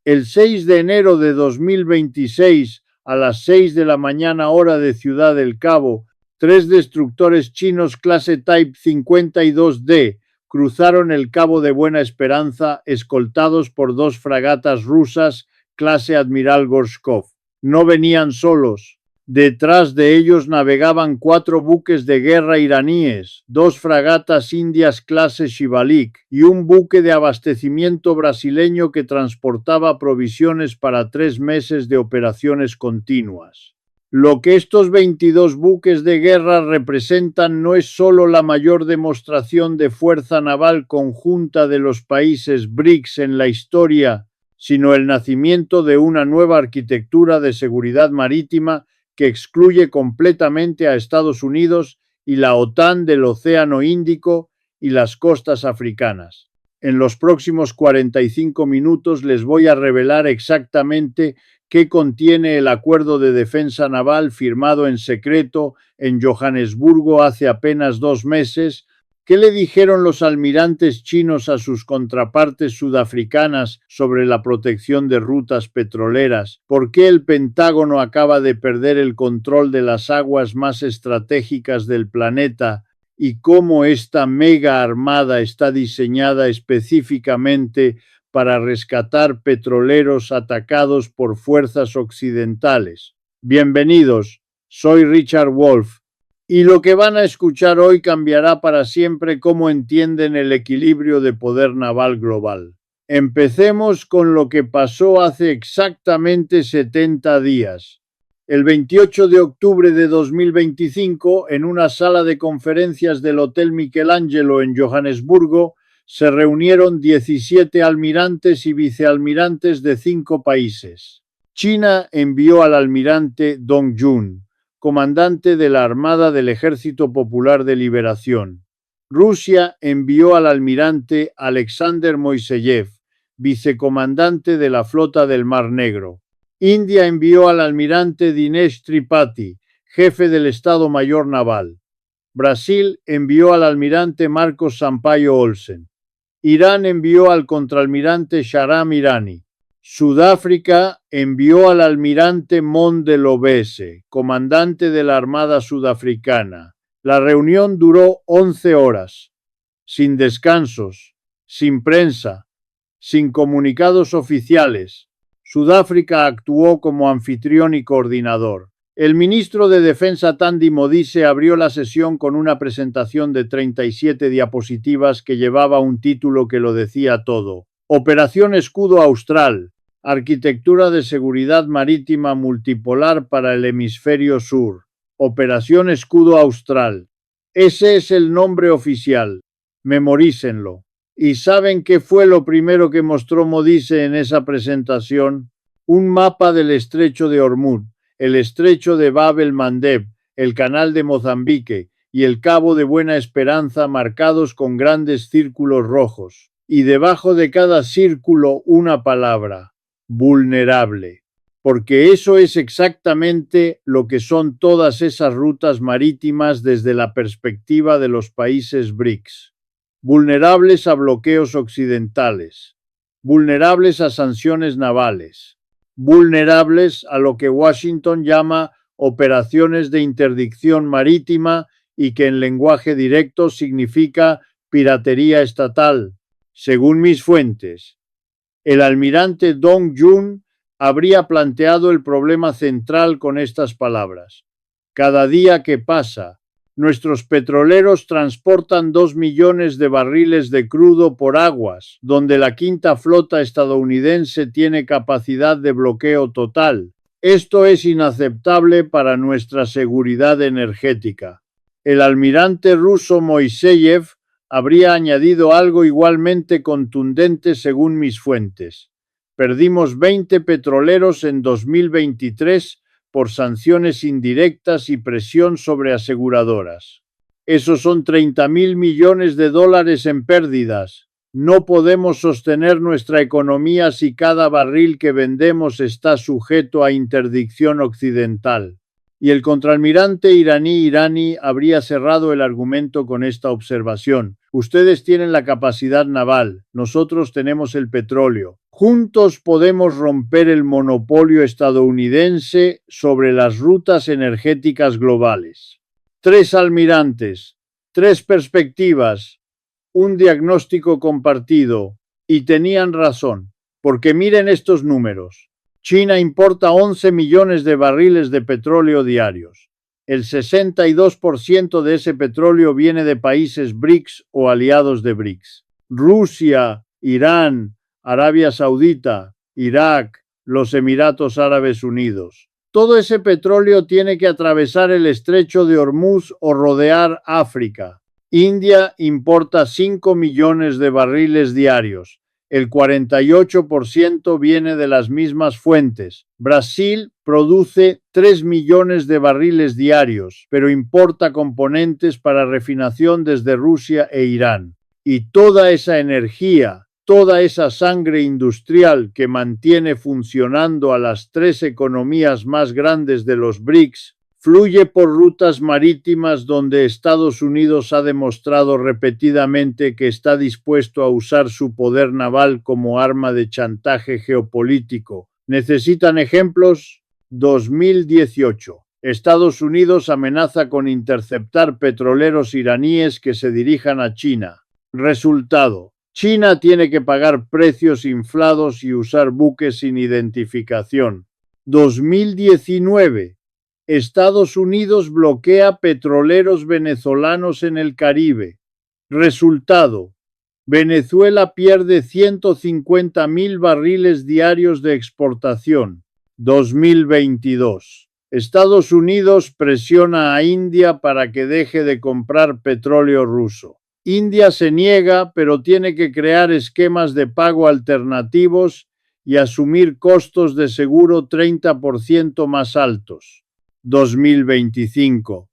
El 6 de enero de 2026, a las 6 de la mañana hora de Ciudad del Cabo, 3 destructores chinos clase Type 52D cruzaron el Cabo de Buena Esperanza escoltados por 2 fragatas rusas clase Admiral Gorshkov. No venían solos. Detrás de ellos navegaban 4 buques de guerra iraníes, 2 fragatas indias clase Shivalik y un buque de abastecimiento brasileño que transportaba provisiones para 3 meses de operaciones continuas. Lo que estos 22 buques de guerra representan no es solo la mayor demostración de fuerza naval conjunta de los países BRICS en la historia, sino el nacimiento de una nueva arquitectura de seguridad marítima que excluye completamente a Estados Unidos y la OTAN del Océano Índico y las costas africanas. En los próximos 45 minutos les voy a revelar exactamente qué contiene el acuerdo de defensa naval firmado en secreto en Johannesburgo hace apenas 2 meses. ¿Qué le dijeron los almirantes chinos a sus contrapartes sudafricanas sobre la protección de rutas petroleras? ¿Por qué el Pentágono acaba de perder el control de las aguas más estratégicas del planeta? ¿Y cómo esta mega armada está diseñada específicamente para rescatar petroleros atacados por fuerzas occidentales? Bienvenidos, soy Richard Wolff. Y lo que van a escuchar hoy cambiará para siempre cómo entienden el equilibrio de poder naval global. Empecemos con lo que pasó hace exactamente 70 días. El 28 de octubre de 2025, en una sala de conferencias del Hotel Michelangelo en Johannesburgo, se reunieron 17 almirantes y vicealmirantes de 5 países. China envió al almirante Dong Jun, comandante de la Armada del Ejército Popular de Liberación. Rusia envió al almirante Alexander Moiseyev, vicecomandante de la Flota del Mar Negro. India envió al almirante Dinesh Tripathi, jefe del Estado Mayor Naval. Brasil envió al almirante Marcos Sampaio Olsen. Irán envió al contraalmirante Shahram Irani. Sudáfrica envió al almirante Mondelobese, comandante de la Armada Sudafricana. La reunión duró 11 horas, sin descansos, sin prensa, sin comunicados oficiales. Sudáfrica actuó como anfitrión y coordinador. El ministro de Defensa Thandi Modise abrió la sesión con una presentación de 37 diapositivas que llevaba un título que lo decía todo. Operación Escudo Austral, arquitectura de seguridad marítima multipolar para el hemisferio sur. Operación Escudo Austral. Ese es el nombre oficial. Memorícenlo. ¿Y saben qué fue lo primero que mostró Modise en esa presentación? Un mapa del estrecho de Hormuz, el estrecho de Bab el-Mandeb, el canal de Mozambique y el Cabo de Buena Esperanza marcados con grandes círculos rojos. Y debajo de cada círculo una palabra: vulnerable. Porque eso es exactamente lo que son todas esas rutas marítimas desde la perspectiva de los países BRICS. Vulnerables a bloqueos occidentales, vulnerables a sanciones navales, vulnerables a lo que Washington llama operaciones de interdicción marítima y que en lenguaje directo significa piratería estatal. Según mis fuentes, el almirante Dong Jun habría planteado el problema central con estas palabras: cada día que pasa, nuestros petroleros transportan 2 millones de barriles de crudo por aguas, donde la quinta flota estadounidense tiene capacidad de bloqueo total. Esto es inaceptable para nuestra seguridad energética. El almirante ruso Moiseyev habría añadido algo igualmente contundente según mis fuentes: perdimos 20 petroleros en 2023 por sanciones indirectas y presión sobre aseguradoras. Esos son 30.000 millones de dólares en pérdidas. No podemos sostener nuestra economía si cada barril que vendemos está sujeto a interdicción occidental. Y el contraalmirante iraní habría cerrado el argumento con esta observación: Ustedes tienen la capacidad naval, nosotros tenemos el petróleo. Juntos podemos romper el monopolio estadounidense sobre las rutas energéticas globales. 3 almirantes, 3 perspectivas, un diagnóstico compartido. Y tenían razón, porque miren estos números. China importa 11 millones de barriles de petróleo diarios. El 62% de ese petróleo viene de países BRICS o aliados de BRICS. Rusia, Irán, Arabia Saudita, Irak, los Emiratos Árabes Unidos. Todo ese petróleo tiene que atravesar el estrecho de Hormuz o rodear África. India importa 5 millones de barriles diarios. El 48% viene de las mismas fuentes. Brasil produce 3 millones de barriles diarios, pero importa componentes para refinación desde Rusia e Irán. Y toda esa energía, toda esa sangre industrial que mantiene funcionando a las 3 economías más grandes de los BRICS, fluye por rutas marítimas donde Estados Unidos ha demostrado repetidamente que está dispuesto a usar su poder naval como arma de chantaje geopolítico. ¿Necesitan ejemplos? 2018. Estados Unidos amenaza con interceptar petroleros iraníes que se dirijan a China. Resultado: China tiene que pagar precios inflados y usar buques sin identificación. 2019. Estados Unidos bloquea petroleros venezolanos en el Caribe. Resultado: Venezuela pierde 150.000 barriles diarios de exportación. 2022. Estados Unidos presiona a India para que deje de comprar petróleo ruso. India se niega, pero tiene que crear esquemas de pago alternativos y asumir costos de seguro 30% más altos. 2025.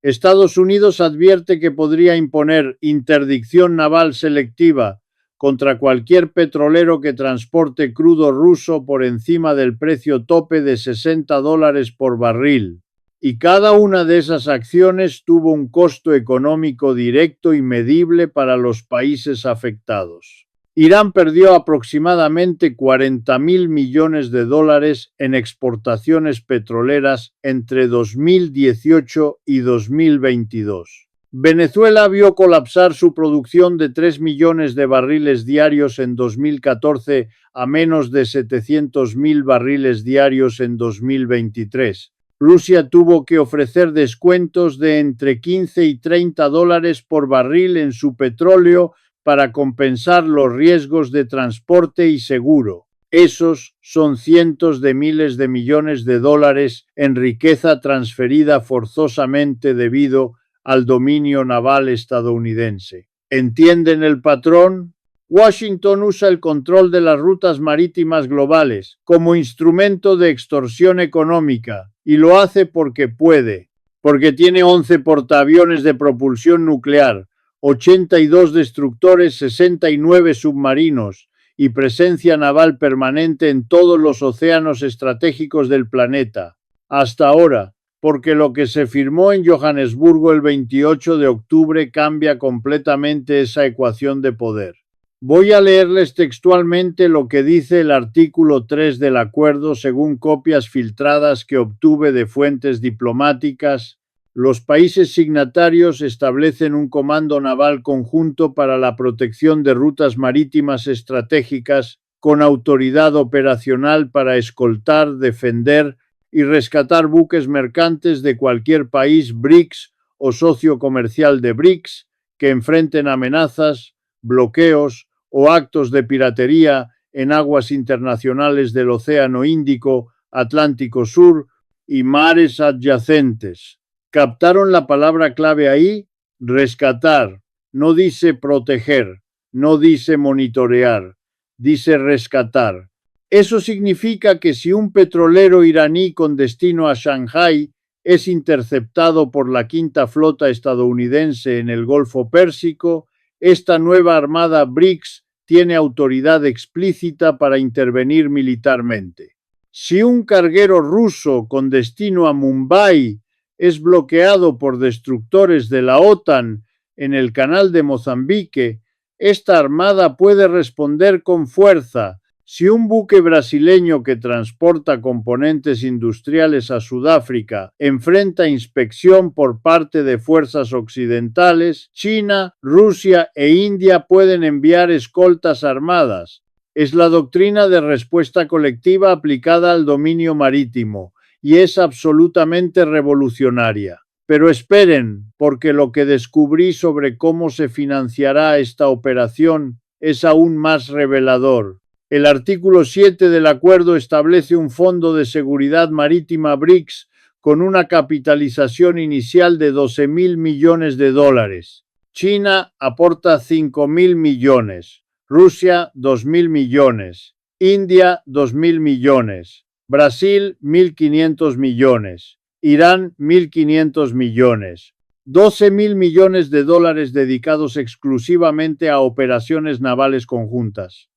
Estados Unidos advierte que podría imponer interdicción naval selectiva contra cualquier petrolero que transporte crudo ruso por encima del precio tope de $60 por barril. Y cada una de esas acciones tuvo un costo económico directo y medible para los países afectados. Irán perdió aproximadamente 40.000 millones de dólares en exportaciones petroleras entre 2018 y 2022. Venezuela vio colapsar su producción de 3 millones de barriles diarios en 2014 a menos de 700.000 barriles diarios en 2023. Rusia tuvo que ofrecer descuentos de entre 15 y $30 por barril en su petróleo para compensar los riesgos de transporte y seguro. Esos son cientos de miles de millones de dólares en riqueza transferida forzosamente debido al dominio naval estadounidense. ¿Entienden el patrón? Washington usa el control de las rutas marítimas globales como instrumento de extorsión económica y lo hace porque puede, porque tiene 11 portaaviones de propulsión nuclear, 82 destructores, 69 submarinos y presencia naval permanente en todos los océanos estratégicos del planeta. Hasta ahora, porque lo que se firmó en Johannesburgo el 28 de octubre cambia completamente esa ecuación de poder. Voy a leerles textualmente lo que dice el artículo 3 del acuerdo según copias filtradas que obtuve de fuentes diplomáticas. Los países signatarios establecen un comando naval conjunto para la protección de rutas marítimas estratégicas con autoridad operacional para escoltar, defender y rescatar buques mercantes de cualquier país BRICS o socio comercial de BRICS que enfrenten amenazas, bloqueos o actos de piratería en aguas internacionales del Océano Índico, Atlántico Sur y mares adyacentes. ¿Captaron la palabra clave ahí? Rescatar. No dice proteger, no dice monitorear, dice rescatar. Eso significa que si un petrolero iraní con destino a Shanghái es interceptado por la quinta flota estadounidense en el Golfo Pérsico, esta nueva armada BRICS tiene autoridad explícita para intervenir militarmente. Si un carguero ruso con destino a Mumbai es bloqueado por destructores de la OTAN en el canal de Mozambique, esta armada puede responder con fuerza. Si un buque brasileño que transporta componentes industriales a Sudáfrica enfrenta inspección por parte de fuerzas occidentales, China, Rusia e India pueden enviar escoltas armadas. Es la doctrina de respuesta colectiva aplicada al dominio marítimo y es absolutamente revolucionaria. Pero esperen, porque lo que descubrí sobre cómo se financiará esta operación es aún más revelador. El artículo 7 del acuerdo establece un fondo de seguridad marítima BRICS con una capitalización inicial de 12.000 millones de dólares. China aporta 5.000 millones, Rusia 2.000 millones, India 2.000 millones, Brasil 1.500 millones, Irán 1.500 millones. 12.000 millones de dólares dedicados exclusivamente a operaciones navales conjuntas.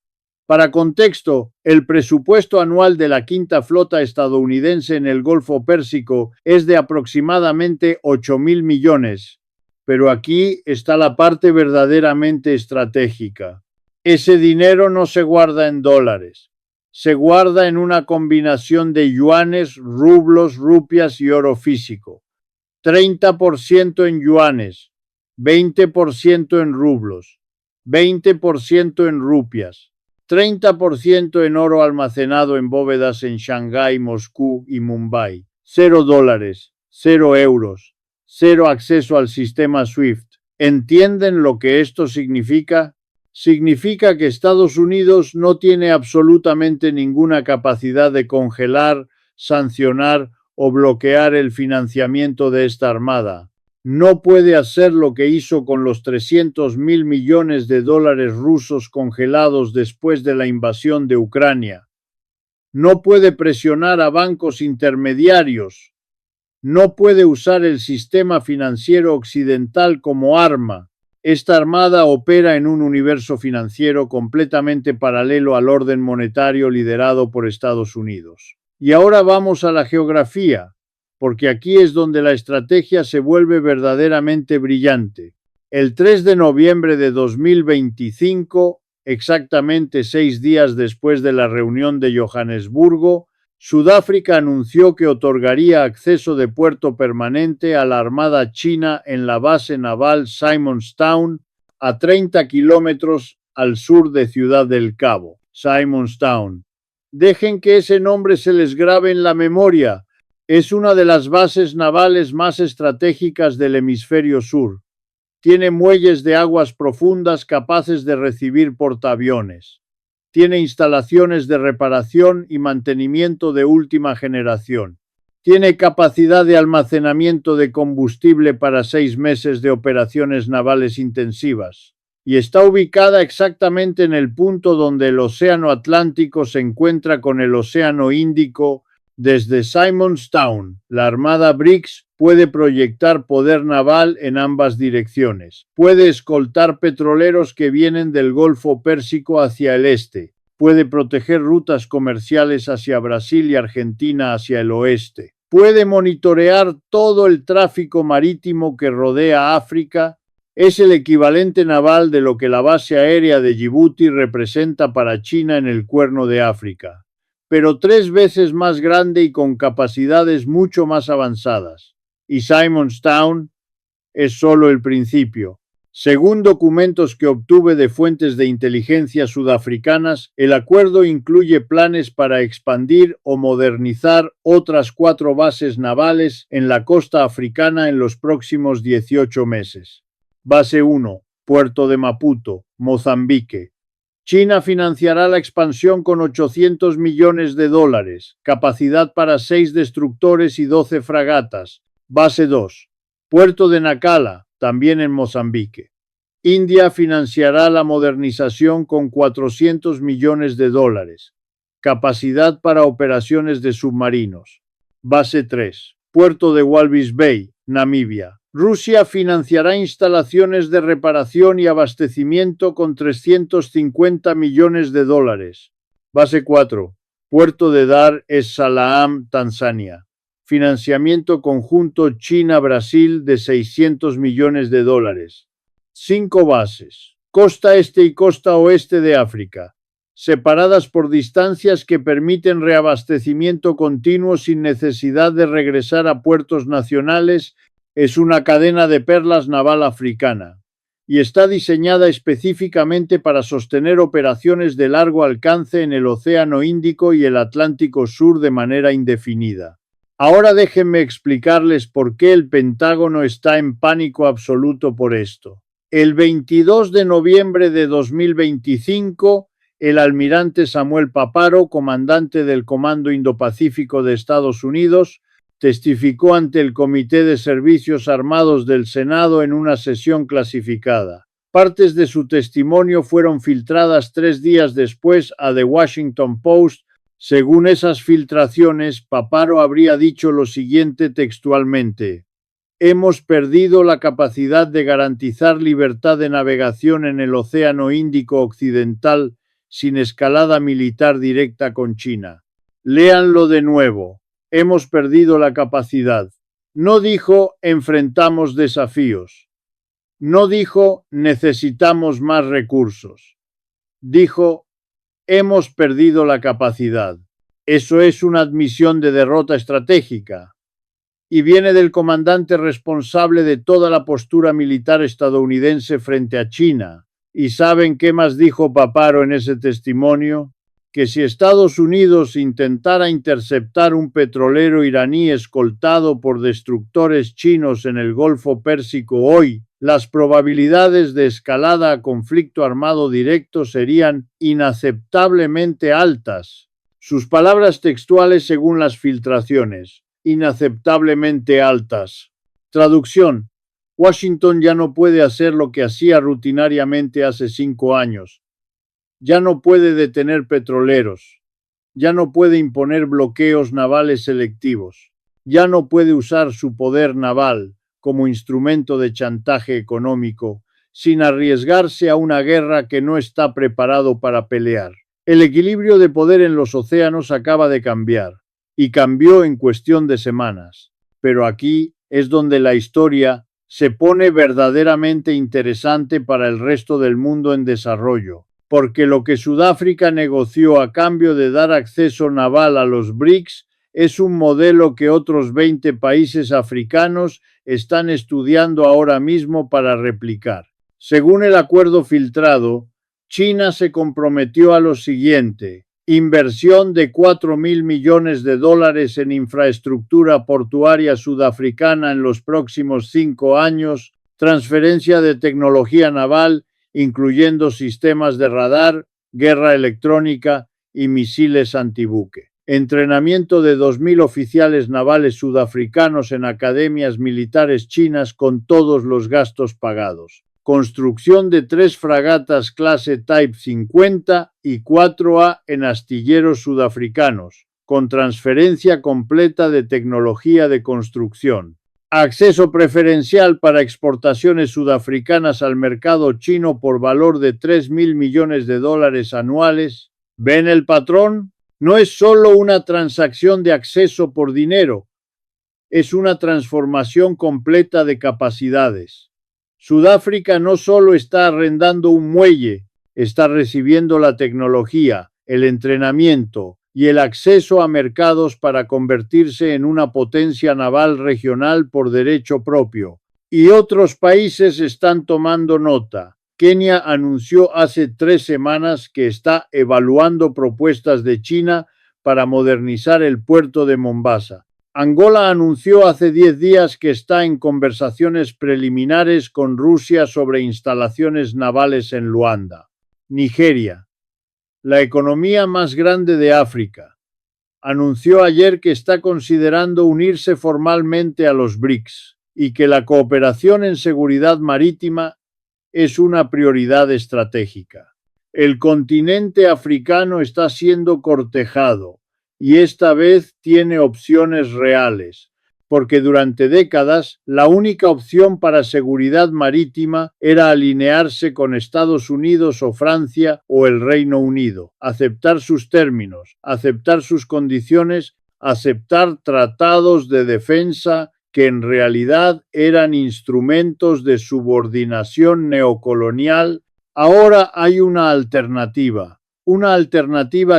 Para contexto, el presupuesto anual de la quinta flota estadounidense en el Golfo Pérsico es de aproximadamente 8.000 millones. Pero aquí está la parte verdaderamente estratégica. Ese dinero no se guarda en dólares. Se guarda en una combinación de yuanes, rublos, rupias y oro físico. 30% en yuanes, 20% en rublos, 20% en rupias. 30% en oro almacenado en bóvedas en Shanghái, Moscú y Mumbai. 0 dólares, 0 euros, 0 acceso al sistema SWIFT. ¿Entienden lo que esto significa? Significa que Estados Unidos no tiene absolutamente ninguna capacidad de congelar, sancionar o bloquear el financiamiento de esta armada. No puede hacer lo que hizo con los 300.000 millones de dólares rusos congelados después de la invasión de Ucrania. No puede presionar a bancos intermediarios. No puede usar el sistema financiero occidental como arma. Esta armada opera en un universo financiero completamente paralelo al orden monetario liderado por Estados Unidos. Y ahora vamos a la geografía, porque aquí es donde la estrategia se vuelve verdaderamente brillante. El 3 de noviembre de 2025, exactamente 6 días después de la reunión de Johannesburgo, Sudáfrica anunció que otorgaría acceso de puerto permanente a la Armada China en la base naval Simonstown, a 30 kilómetros al sur de Ciudad del Cabo. Simonstown. Dejen que ese nombre se les grabe en la memoria. Es una de las bases navales más estratégicas del hemisferio sur. Tiene muelles de aguas profundas capaces de recibir portaaviones. Tiene instalaciones de reparación y mantenimiento de última generación. Tiene capacidad de almacenamiento de combustible para 6 meses de operaciones navales intensivas. Y está ubicada exactamente en el punto donde el Océano Atlántico se encuentra con el Océano Índico. Desde Simonstown, la Armada BRICS puede proyectar poder naval en ambas direcciones. Puede escoltar petroleros que vienen del Golfo Pérsico hacia el este. Puede proteger rutas comerciales hacia Brasil y Argentina hacia el oeste. Puede monitorear todo el tráfico marítimo que rodea África. Es el equivalente naval de lo que la base aérea de Djibouti representa para China en el Cuerno de África, pero 3 veces más grande y con capacidades mucho más avanzadas. Y Simonstown es solo el principio. Según documentos que obtuve de fuentes de inteligencia sudafricanas, el acuerdo incluye planes para expandir o modernizar otras 4 bases navales en la costa africana en los próximos 18 meses. Base 1, Puerto de Maputo, Mozambique. China financiará la expansión con 800 millones de dólares, capacidad para 6 destructores y 12 fragatas. Base 2, Puerto de Nacala, también en Mozambique. India financiará la modernización con 400 millones de dólares, capacidad para operaciones de submarinos. Base 3, Puerto de Walvis Bay, Namibia. Rusia financiará instalaciones de reparación y abastecimiento con 350 millones de dólares. Base 4. Puerto de Dar es Salaam, Tanzania. Financiamiento conjunto China-Brasil de 600 millones de dólares. 5 bases, costa este y costa oeste de África, separadas por distancias que permiten reabastecimiento continuo sin necesidad de regresar a puertos nacionales. Es una cadena de perlas naval africana y está diseñada específicamente para sostener operaciones de largo alcance en el Océano Índico y el Atlántico Sur de manera indefinida. Ahora déjenme explicarles por qué el Pentágono está en pánico absoluto por esto. El 22 de noviembre de 2025, el almirante Samuel Paparo, comandante del Comando Indo-Pacífico de Estados Unidos, testificó ante el Comité de Servicios Armados del Senado en una sesión clasificada. Partes de su testimonio fueron filtradas 3 días después a The Washington Post. Según esas filtraciones, Paparo habría dicho lo siguiente textualmente: hemos perdido la capacidad de garantizar libertad de navegación en el Océano Índico Occidental sin escalada militar directa con China. Léanlo de nuevo. Hemos perdido la capacidad. No dijo enfrentamos desafíos. No dijo necesitamos más recursos. Dijo hemos perdido la capacidad. Eso es una admisión de derrota estratégica. Y viene del comandante responsable de toda la postura militar estadounidense frente a China. ¿Y saben qué más dijo Paparo en ese testimonio? Que si Estados Unidos intentara interceptar un petrolero iraní escoltado por destructores chinos en el Golfo Pérsico hoy, las probabilidades de escalada a conflicto armado directo serían inaceptablemente altas. Sus palabras textuales según las filtraciones: inaceptablemente altas. Traducción: Washington ya no puede hacer lo que hacía rutinariamente hace 5 años. Ya no puede detener petroleros. Ya no puede imponer bloqueos navales selectivos. Ya no puede usar su poder naval como instrumento de chantaje económico sin arriesgarse a una guerra que no está preparado para pelear. El equilibrio de poder en los océanos acaba de cambiar, y cambió en cuestión de semanas. Pero aquí es donde la historia se pone verdaderamente interesante para el resto del mundo en desarrollo, porque lo que Sudáfrica negoció a cambio de dar acceso naval a los BRICS es un modelo que otros 20 países africanos están estudiando ahora mismo para replicar. Según el acuerdo filtrado, China se comprometió a lo siguiente: inversión de $4.000 millones en infraestructura portuaria sudafricana en los próximos 5 años, transferencia de tecnología naval, incluyendo sistemas de radar, guerra electrónica y misiles antibuque. Entrenamiento de 2.000 oficiales navales sudafricanos en academias militares chinas con todos los gastos pagados. Construcción de 3 fragatas clase Type 50 y 4A en astilleros sudafricanos, con transferencia completa de tecnología de construcción. Acceso preferencial para exportaciones sudafricanas al mercado chino por valor de $3.000 millones anuales. ¿Ven el patrón? No es solo una transacción de acceso por dinero, es una transformación completa de capacidades. Sudáfrica no solo está arrendando un muelle, está recibiendo la tecnología, el entrenamiento y el acceso a mercados para convertirse en una potencia naval regional por derecho propio. Y otros países están tomando nota. Kenia anunció hace 3 semanas que está evaluando propuestas de China para modernizar el puerto de Mombasa. Angola anunció hace 10 días que está en conversaciones preliminares con Rusia sobre instalaciones navales en Luanda. Nigeria, la economía más grande de África, anunció ayer que está considerando unirse formalmente a los BRICS y que la cooperación en seguridad marítima es una prioridad estratégica. El continente africano está siendo cortejado y esta vez tiene opciones reales, porque durante décadas la única opción para seguridad marítima era alinearse con Estados Unidos o Francia o el Reino Unido, aceptar sus términos, aceptar sus condiciones, aceptar tratados de defensa que en realidad eran instrumentos de subordinación neocolonial. Ahora hay una alternativa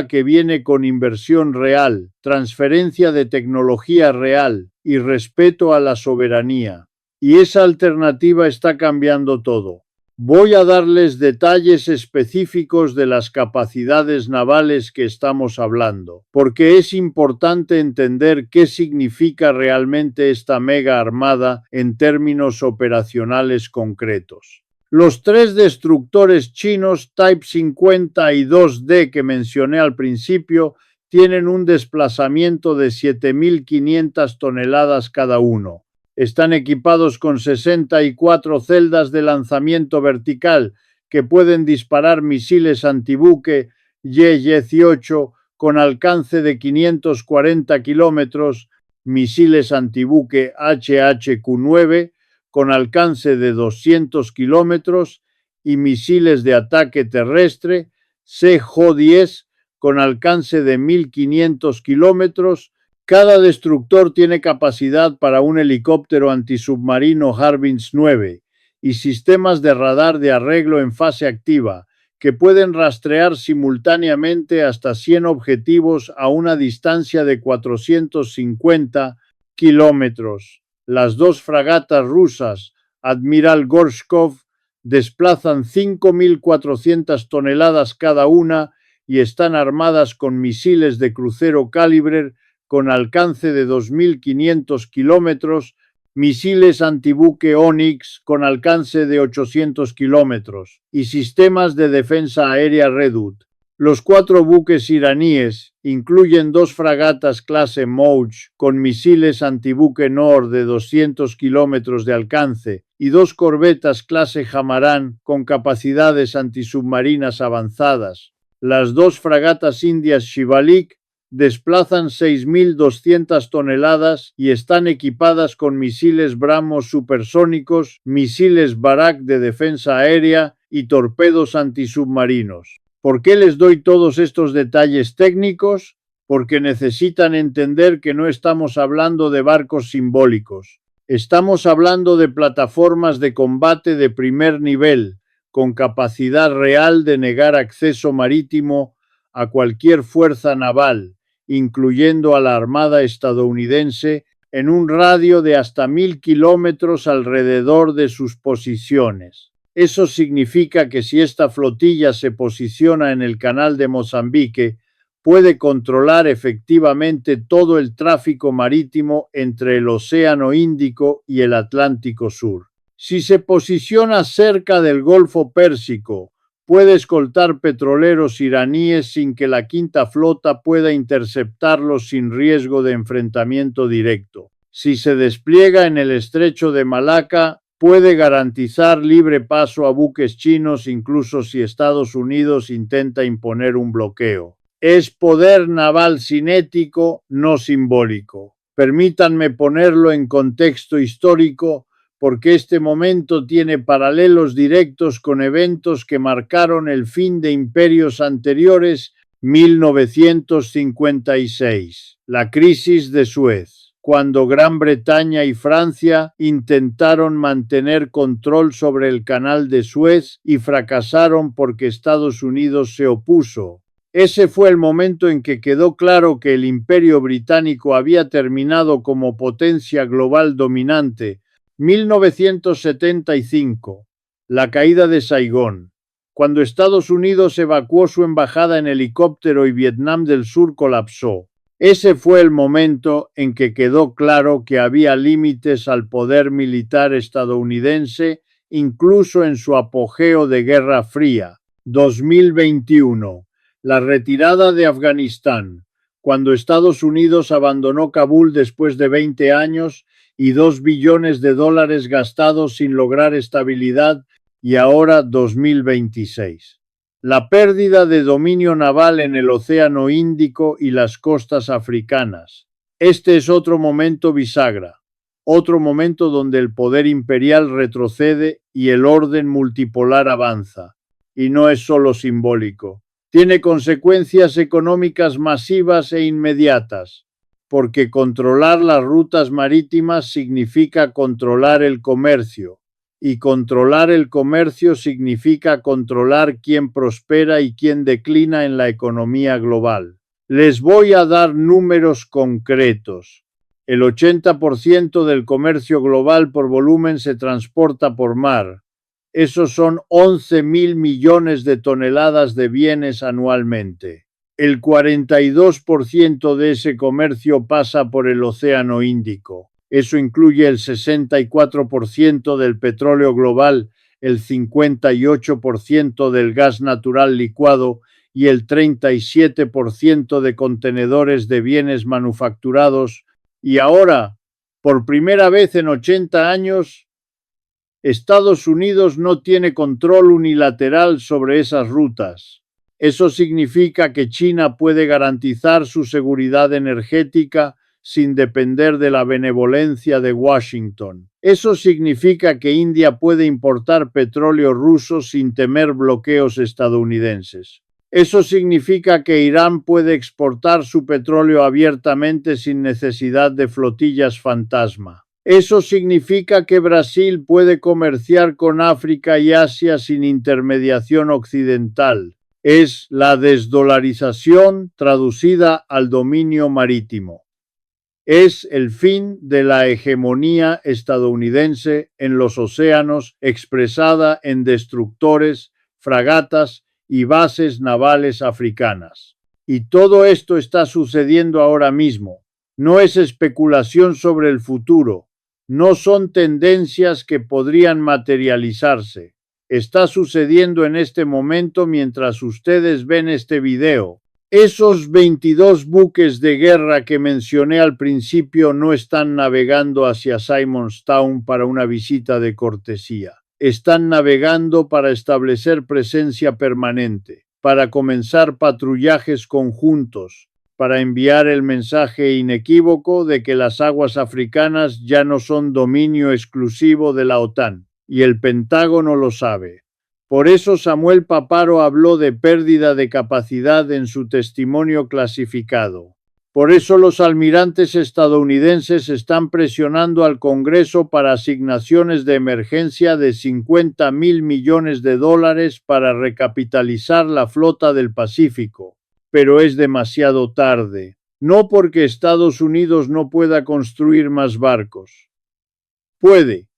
que viene con inversión real, transferencia de tecnología real y respeto a la soberanía. Y esa alternativa está cambiando todo. Voy a darles detalles específicos de las capacidades navales que estamos hablando, porque es importante entender qué significa realmente esta mega armada en términos operacionales concretos. Los 3 destructores chinos Type 52D que mencioné al principio tienen un desplazamiento de 7.500 toneladas cada uno. Están equipados con 64 celdas de lanzamiento vertical que pueden disparar misiles antibuque Y-18 con alcance de 540 kilómetros, misiles antibuque HHQ-9 con alcance de 200 kilómetros y misiles de ataque terrestre CJ-10 con alcance de 1.500 kilómetros. Cada destructor tiene capacidad para un helicóptero antisubmarino Harbins 9 y sistemas de radar de arreglo en fase activa que pueden rastrear simultáneamente hasta 100 objetivos a una distancia de 450 kilómetros. Las 2 fragatas rusas Admiral Gorshkov desplazan 5.400 toneladas cada una y están armadas con misiles de crucero Kalibr con alcance de 2.500 kilómetros, misiles antibuque Onyx con alcance de 800 kilómetros y sistemas de defensa aérea Redut. Los 4 buques iraníes incluyen 2 fragatas clase Mouj con misiles antibuque Nord de 200 kilómetros de alcance y 2 corbetas clase Hamaran con capacidades antisubmarinas avanzadas. Las 2 fragatas indias Shivalik desplazan 6.200 toneladas y están equipadas con misiles BrahMos supersónicos, misiles Barak de defensa aérea y torpedos antisubmarinos. ¿Por qué les doy todos estos detalles técnicos? Porque necesitan entender que no estamos hablando de barcos simbólicos. Estamos hablando de plataformas de combate de primer nivel, con capacidad real de negar acceso marítimo a cualquier fuerza naval, incluyendo a la Armada estadounidense, en un radio de hasta 1.000 kilómetros alrededor de sus posiciones. Eso significa que si esta flotilla se posiciona en el canal de Mozambique, puede controlar efectivamente todo el tráfico marítimo entre el Océano Índico y el Atlántico Sur. Si se posiciona cerca del Golfo Pérsico, puede escoltar petroleros iraníes sin que la quinta flota pueda interceptarlos sin riesgo de enfrentamiento directo. Si se despliega en el estrecho de Malaca, puede garantizar libre paso a buques chinos incluso si Estados Unidos intenta imponer un bloqueo. Es poder naval cinético, no simbólico. Permítanme ponerlo en contexto histórico, porque este momento tiene paralelos directos con eventos que marcaron el fin de imperios anteriores. 1956, la crisis de Suez, cuando Gran Bretaña y Francia intentaron mantener control sobre el canal de Suez y fracasaron porque Estados Unidos se opuso. Ese fue el momento en que quedó claro que el Imperio Británico había terminado como potencia global dominante. 1975, la caída de Saigón. Cuando Estados Unidos evacuó su embajada en helicóptero y Vietnam del Sur colapsó. Ese fue el momento en que quedó claro que había límites al poder militar estadounidense, incluso en su apogeo de Guerra Fría. 2021, la retirada de Afganistán. Cuando Estados Unidos abandonó Kabul después de 20 años y $2 billones gastados sin lograr estabilidad, y ahora 2026. La pérdida de dominio naval en el Océano Índico y las costas africanas. Este es otro momento bisagra, otro momento donde el poder imperial retrocede y el orden multipolar avanza. Y no es solo simbólico. Tiene consecuencias económicas masivas e inmediatas. porque controlar las rutas marítimas significa controlar el comercio, y controlar el comercio significa controlar quién prospera y quién declina en la economía global. Les voy a dar números concretos. El 80% del comercio global por volumen se transporta por mar. Esos son 11.000 millones de toneladas de bienes anualmente. El 42% de ese comercio pasa por el Océano Índico. Eso incluye el 64% del petróleo global, el 58% del gas natural licuado y el 37% de contenedores de bienes manufacturados. Y ahora, por primera vez en 80 años, Estados Unidos no tiene control unilateral sobre esas rutas. Eso significa que China puede garantizar su seguridad energética sin depender de la benevolencia de Washington. Eso significa que India puede importar petróleo ruso sin temer bloqueos estadounidenses. Eso significa que Irán puede exportar su petróleo abiertamente sin necesidad de flotillas fantasma. Eso significa que Brasil puede comerciar con África y Asia sin intermediación occidental. Es la desdolarización traducida al dominio marítimo. Es el fin de la hegemonía estadounidense en los océanos expresada en destructores, fragatas y bases navales africanas. Y todo esto está sucediendo ahora mismo. No es especulación sobre el futuro. No son tendencias que podrían materializarse. Está sucediendo en este momento mientras ustedes ven este video. Esos 22 buques de guerra que mencioné al principio no están navegando hacia Simonstown para una visita de cortesía. Están navegando para establecer presencia permanente, para comenzar patrullajes conjuntos, para enviar el mensaje inequívoco de que las aguas africanas ya no son dominio exclusivo de la OTAN, y el Pentágono lo sabe. Por eso Samuel Paparo habló de pérdida de capacidad en su testimonio clasificado. Por eso los almirantes estadounidenses están presionando al Congreso para asignaciones de emergencia de $50.000 millones para recapitalizar la flota del Pacífico. Pero es demasiado tarde. No porque Estados Unidos no pueda construir más barcos. Puede.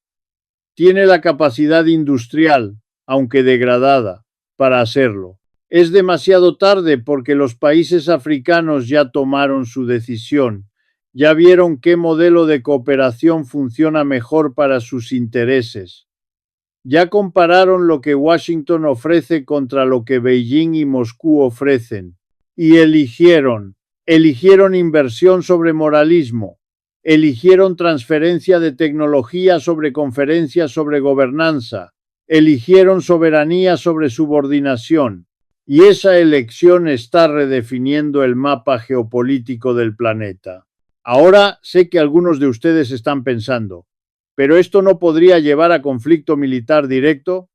Tiene la capacidad industrial, aunque degradada, para hacerlo. Es demasiado tarde porque los países africanos ya tomaron su decisión, ya vieron qué modelo de cooperación funciona mejor para sus intereses. Ya compararon lo que Washington ofrece contra lo que Beijing y Moscú ofrecen, y eligieron inversión sobre moralismo, eligieron transferencia de tecnología sobre conferencias sobre gobernanza, eligieron soberanía sobre subordinación, y esa elección está redefiniendo el mapa geopolítico del planeta. Ahora sé que algunos de ustedes están pensando, ¿pero esto no podría llevar a conflicto militar directo?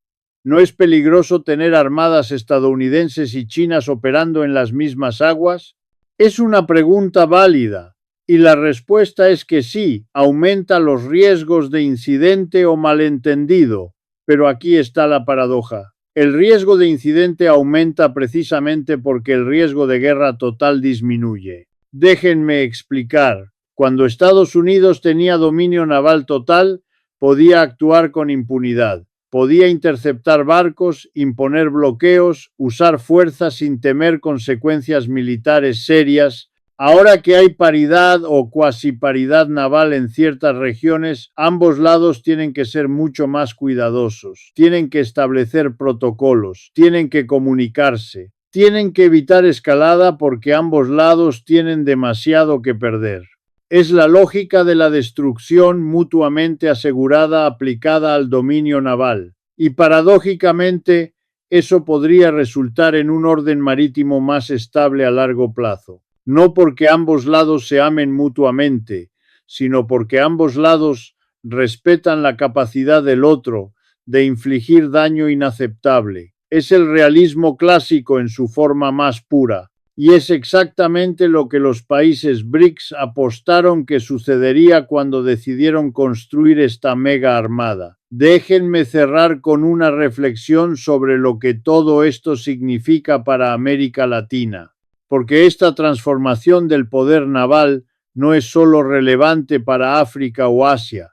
¿No es peligroso tener armadas estadounidenses y chinas operando en las mismas aguas? Es una pregunta válida, y la respuesta es que sí, aumenta los riesgos de incidente o malentendido. Pero aquí está la paradoja. El riesgo de incidente aumenta precisamente porque el riesgo de guerra total disminuye. Déjenme explicar. Cuando Estados Unidos tenía dominio naval total, podía actuar con impunidad. Podía interceptar barcos, imponer bloqueos, usar fuerza sin temer consecuencias militares serias. Ahora que hay paridad o cuasi paridad naval en ciertas regiones, ambos lados tienen que ser mucho más cuidadosos, tienen que establecer protocolos, tienen que comunicarse, tienen que evitar escalada porque ambos lados tienen demasiado que perder. Es la lógica de la destrucción mutuamente asegurada aplicada al dominio naval, y paradójicamente eso podría resultar en un orden marítimo más estable a largo plazo. No porque ambos lados se amen mutuamente, sino porque ambos lados respetan la capacidad del otro de infligir daño inaceptable. Es el realismo clásico en su forma más pura. Y es exactamente lo que los países BRICS apostaron que sucedería cuando decidieron construir esta mega armada. Déjenme cerrar con una reflexión sobre lo que todo esto significa para América Latina, porque esta transformación del poder naval no es solo relevante para África o Asia,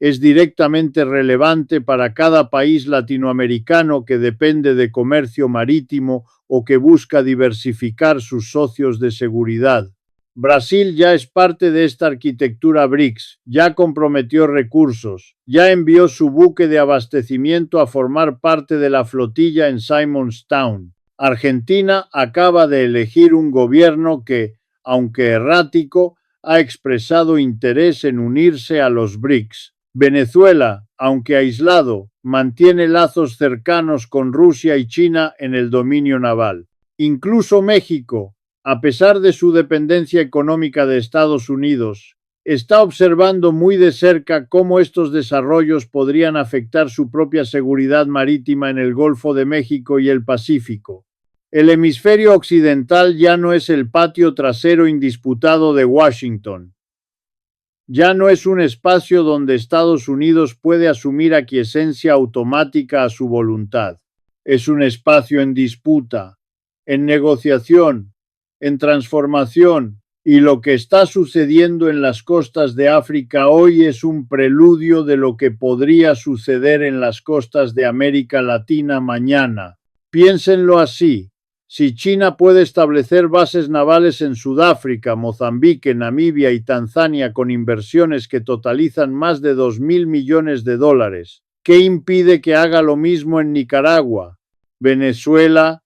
es directamente relevante para cada país latinoamericano que depende de comercio marítimo o que busca diversificar sus socios de seguridad. Brasil ya es parte de esta arquitectura BRICS, ya comprometió recursos, ya envió su buque de abastecimiento a formar parte de la flotilla en Simonstown. Argentina acaba de elegir un gobierno que, aunque errático, ha expresado interés en unirse a los BRICS. Venezuela, aunque aislado, mantiene lazos cercanos con Rusia y China en el dominio naval. Incluso México, a pesar de su dependencia económica de Estados Unidos, está observando muy de cerca cómo estos desarrollos podrían afectar su propia seguridad marítima en el Golfo de México y el Pacífico. El hemisferio occidental ya no es el patio trasero indisputado de Washington. Ya no es un espacio donde Estados Unidos puede asumir aquiescencia automática a su voluntad. Es un espacio en disputa, en negociación, en transformación, y lo que está sucediendo en las costas de África hoy es un preludio de lo que podría suceder en las costas de América Latina mañana. Piénsenlo así. Si China puede establecer bases navales en Sudáfrica, Mozambique, Namibia y Tanzania con inversiones que totalizan más de 2.000 millones de dólares, ¿qué impide que haga lo mismo en Nicaragua, Venezuela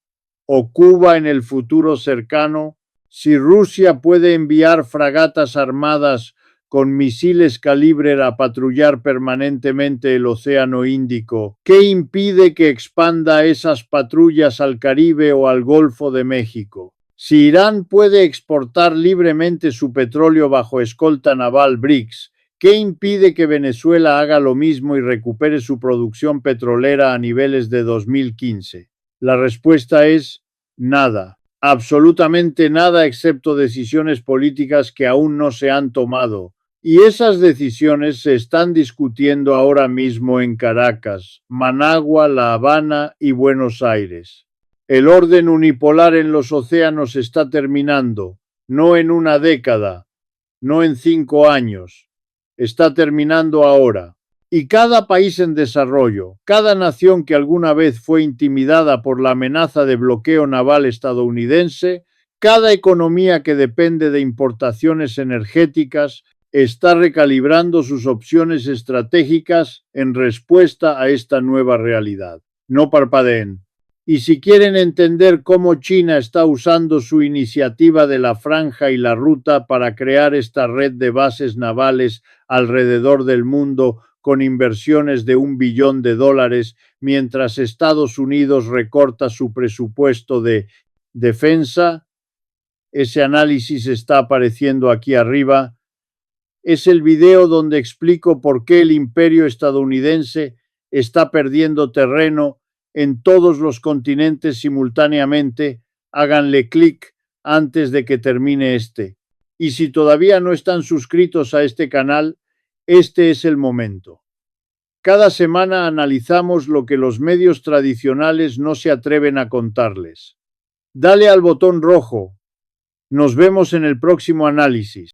o Cuba en el futuro cercano? Si Rusia puede enviar fragatas armadas con misiles Kalibr a patrullar permanentemente el Océano Índico, ¿qué impide que expanda esas patrullas al Caribe o al Golfo de México? Si Irán puede exportar libremente su petróleo bajo escolta naval BRICS, ¿qué impide que Venezuela haga lo mismo y recupere su producción petrolera a niveles de 2015? La respuesta es nada. Absolutamente nada, excepto decisiones políticas que aún no se han tomado. Y esas decisiones se están discutiendo ahora mismo en Caracas, Managua, La Habana y Buenos Aires. El orden unipolar en los océanos está terminando, no en una década, no en 5 años. Está terminando ahora. Y cada país en desarrollo, cada nación que alguna vez fue intimidada por la amenaza de bloqueo naval estadounidense, cada economía que depende de importaciones energéticas, está recalibrando sus opciones estratégicas en respuesta a esta nueva realidad. No parpadeen. Y si quieren entender cómo China está usando su iniciativa de la Franja y la Ruta para crear esta red de bases navales alrededor del mundo con inversiones de $1 billón, mientras Estados Unidos recorta su presupuesto de defensa, ese análisis está apareciendo aquí arriba. Es el video donde explico por qué el imperio estadounidense está perdiendo terreno en todos los continentes simultáneamente. Háganle clic antes de que termine este. Y si todavía no están suscritos a este canal, este es el momento. Cada semana analizamos lo que los medios tradicionales no se atreven a contarles. Dale al botón rojo. Nos vemos en el próximo análisis.